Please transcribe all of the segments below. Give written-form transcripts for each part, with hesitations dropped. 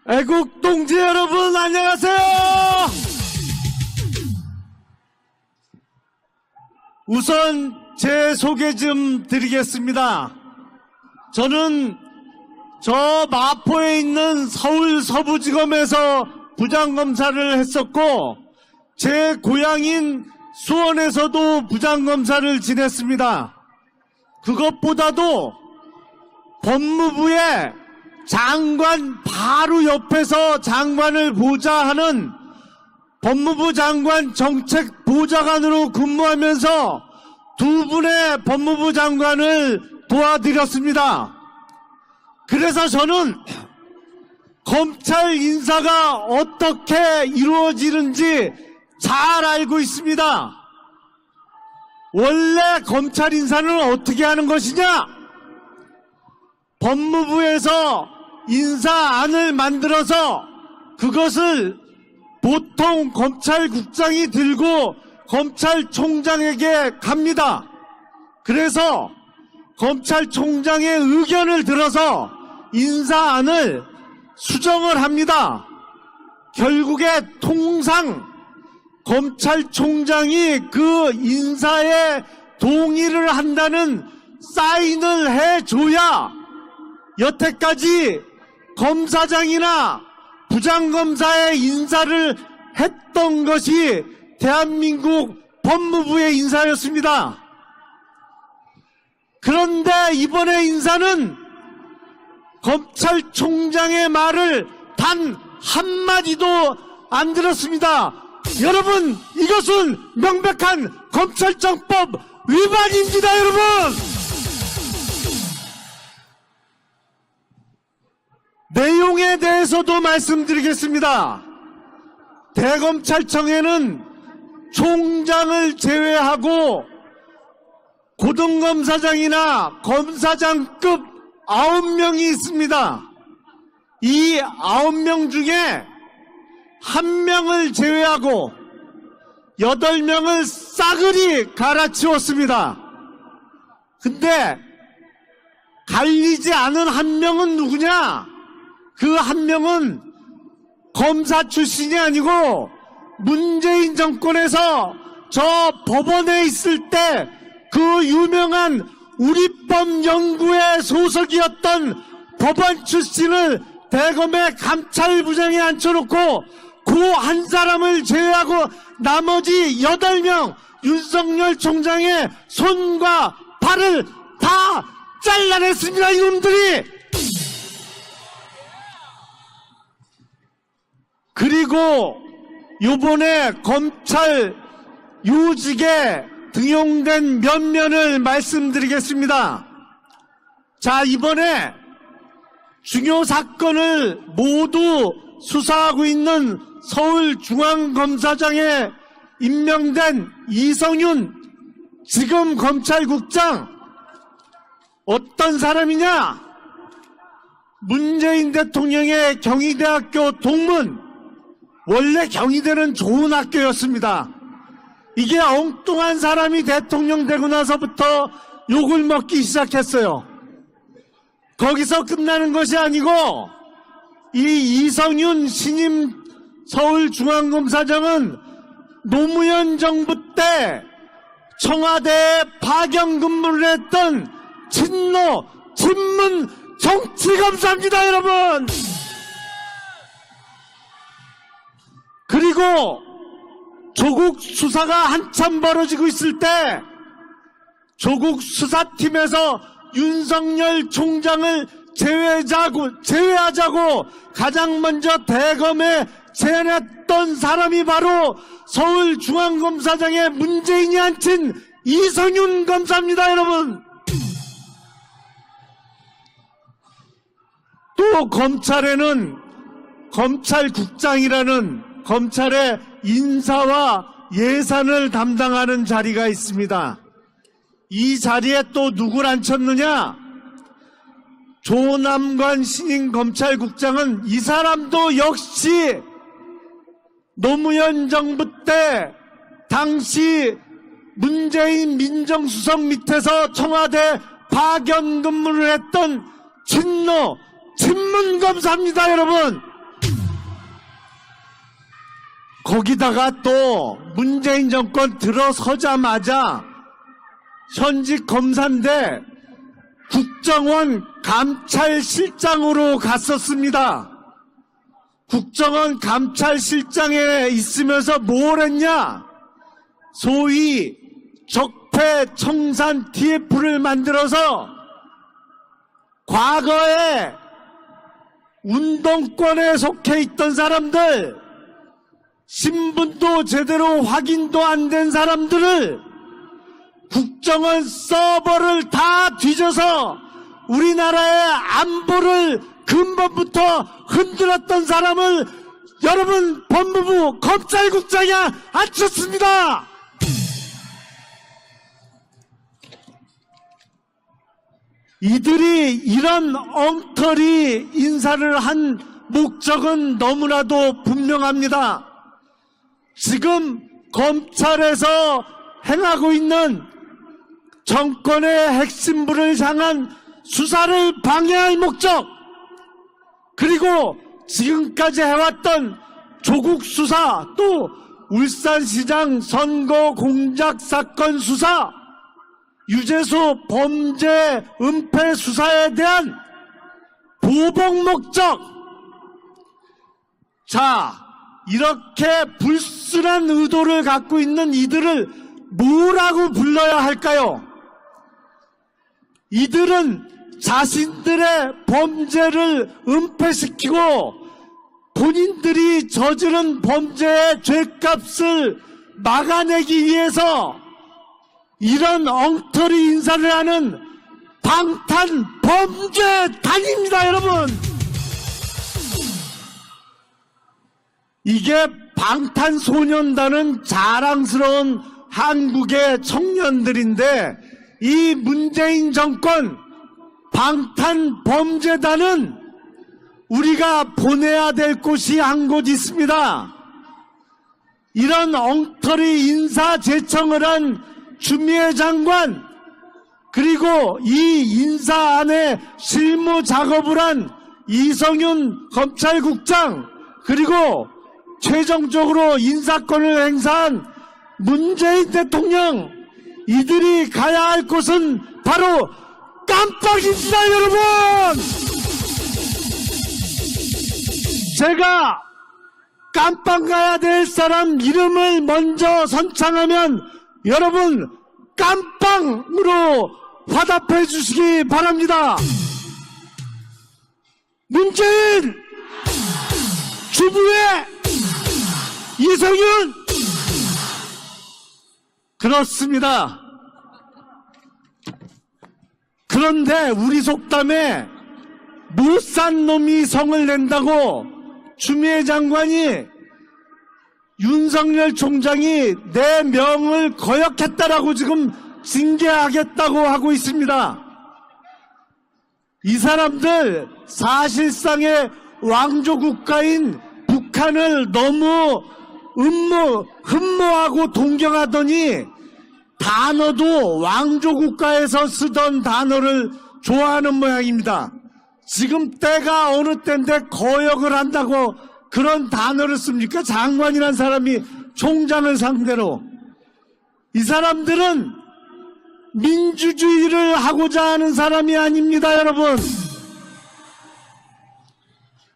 애국 동지 여러분 안녕하세요. 우선 제 소개 좀 드리겠습니다. 저는 저 마포에 있는 서울 서부지검에서 부장검사를 했었고 제 고향인 수원에서도 부장검사를 지냈습니다. 그것보다도 법무부의 장관 바로 옆에서 장관을 보좌 하는 법무부 장관 정책보좌관으로 근무하면서 두 분의 법무부 장관을 도와드렸습니다. 그래서 저는 검찰 인사가 어떻게 이루어지는지 잘 알고 있습니다. 원래 검찰 인사는 어떻게 하는 것이냐? 법무부에서 인사안을 만들어서 그것을 보통 검찰국장이 들고 검찰총장에게 갑니다. 그래서 검찰총장의 의견을 들어서 인사안을 수정을 합니다. 결국에 통상 검찰총장이 그 인사에 동의를 한다는 사인을 해줘야 여태까지 검사장이나 부장검사의 인사를 했던 것이 대한민국 법무부의 인사였습니다. 그런데 이번에 인사는 검찰총장의 말을 단 한마디도 안 들었습니다. 여러분, 이것은 명백한 검찰청법 위반입니다, 여러분! 내용에 대해서도 말씀드리겠습니다. 대검찰청에는 총장을 제외하고 고등검사장이나 검사장급 9명이 있습니다. 이 9명 중에 1명을 제외하고 8명을 싸그리 갈아치웠습니다. 근데 갈리지 않은 1명은 누구냐? 그 1명은 검사 출신이 아니고 문재인 정권에서 저 법원에 있을 때 그 유명한 우리법 연구회 소속이었던 법원 출신을 대검의 감찰부장에 앉혀놓고 그 한 사람을 제외하고 나머지 8명 윤석열 총장의 손과 발을 다 잘라냈습니다. 이놈들이. 그리고 요번에 검찰 요직에 등용된 면면을 말씀드리겠습니다. 자, 이번에 중요 사건을 모두 수사하고 있는 서울중앙검사장에 임명된 이성윤 지금 검찰국장 어떤 사람이냐? 문재인 대통령의 경희대학교 동문. 원래 경희대는 좋은 학교였습니다. 이게 엉뚱한 사람이 대통령 되고 나서부터 욕을 먹기 시작했어요. 거기서 끝나는 것이 아니고 이 이성윤 신임 서울중앙검사장은 노무현 정부 때 청와대에 파견 근무를 했던 친노 친문 정치검사입니다, 여러분. 그리고 조국 수사가 한참 벌어지고 있을 때 조국 수사팀에서 윤석열 총장을 제외하자고 가장 먼저 대검에 제안했던 사람이 바로 서울중앙검사장에 문재인이 앉힌 이성윤 검사입니다, 여러분. 또 검찰에는 검찰국장이라는 검찰의 인사와 예산을 담당하는 자리가 있습니다. 이 자리에 또 누굴 앉혔느냐? 조남관 신임 검찰국장은 이 사람도 역시 노무현 정부 때 당시 문재인 민정수석 밑에서 청와대 파견 근무를 했던 친노 친문검사입니다, 여러분. 거기다가 또 문재인 정권 들어서자마자 현직 검사인데 국정원 감찰실장으로 갔었습니다. 국정원 감찰실장에 있으면서 뭘 했냐? 소위 적폐청산 TF를 만들어서 과거에 운동권에 속해 있던 사람들, 신분도 제대로 확인도 안 된 사람들을 국정원 서버를 다 뒤져서 우리나라의 안보를 근본부터 흔들었던 사람을 여러분 법무부 검찰국장에 앉혔습니다. 이들이 이런 엉터리 인사를 한 목적은 너무나도 분명합니다. 지금 검찰에서 행하고 있는 정권의 핵심부를 향한 수사를 방해할 목적, 그리고 지금까지 해왔던 조국 수사, 또 울산시장 선거 공작 사건 수사, 유재수 범죄 은폐 수사에 대한 보복 목적. 자, 이렇게 불순한 의도를 갖고 있는 이들을 뭐라고 불러야 할까요? 이들은 자신들의 범죄를 은폐시키고 본인들이 저지른 범죄의 죄값을 막아내기 위해서 이런 엉터리 인사를 하는 방탄범죄단입니다, 여러분. 이게 방탄소년단은 자랑스러운 한국의 청년들인데, 이 문재인 정권 방탄범죄단은 우리가 보내야 될 곳이 한 곳 있습니다. 이런 엉터리 인사제청을 한 추미애 장관, 그리고 이 인사 안에 실무 작업을 한 이성윤 검찰국장, 그리고 최종적으로 인사권을 행사한 문재인 대통령, 이들이 가야 할 곳은 바로 깜빡입니다, 여러분! 제가 깜빡 가야 될 사람 이름을 먼저 선창하면 여러분 깜빵으로 화답해 주시기 바랍니다. 문재인, 주부의 이성윤. 그렇습니다. 그런데 우리 속담에 못 산 놈이 성을 낸다고 추미애 장관이 윤석열 총장이 내 명을 거역했다라고 지금 징계하겠다고 하고 있습니다. 이 사람들 사실상의 왕조 국가인 북한을 너무 흠모하고 동경하더니 단어도 왕조 국가에서 쓰던 단어를 좋아하는 모양입니다. 지금 때가 어느 때인데 거역을 한다고 그런 단어를 씁니까? 장관이란 사람이 총장을 상대로. 이 사람들은 민주주의를 하고자 하는 사람이 아닙니다, 여러분.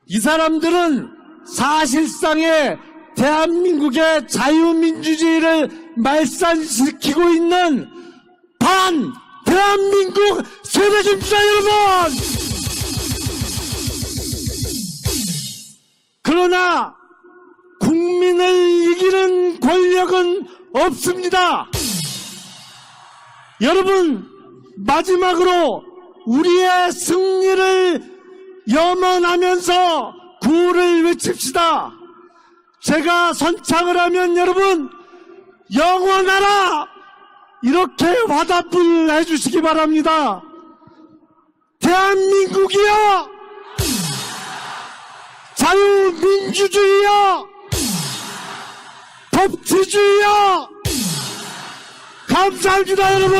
이 사람들은 사실상의 대한민국의 자유민주주의를 말살시키고 있는 대한민국 세력입니다, 여러분! 그러나 국민을 이기는 권력은 없습니다. 여러분, 마지막으로 우리의 승리를 염원하면서 구호를 외칩시다. 제가 선창을 하면 여러분 영원하라 이렇게 화답을 해주시기 바랍니다. 대한민국이여, 자유민주주의여, 법치주의여. 감사합니다, 여러분.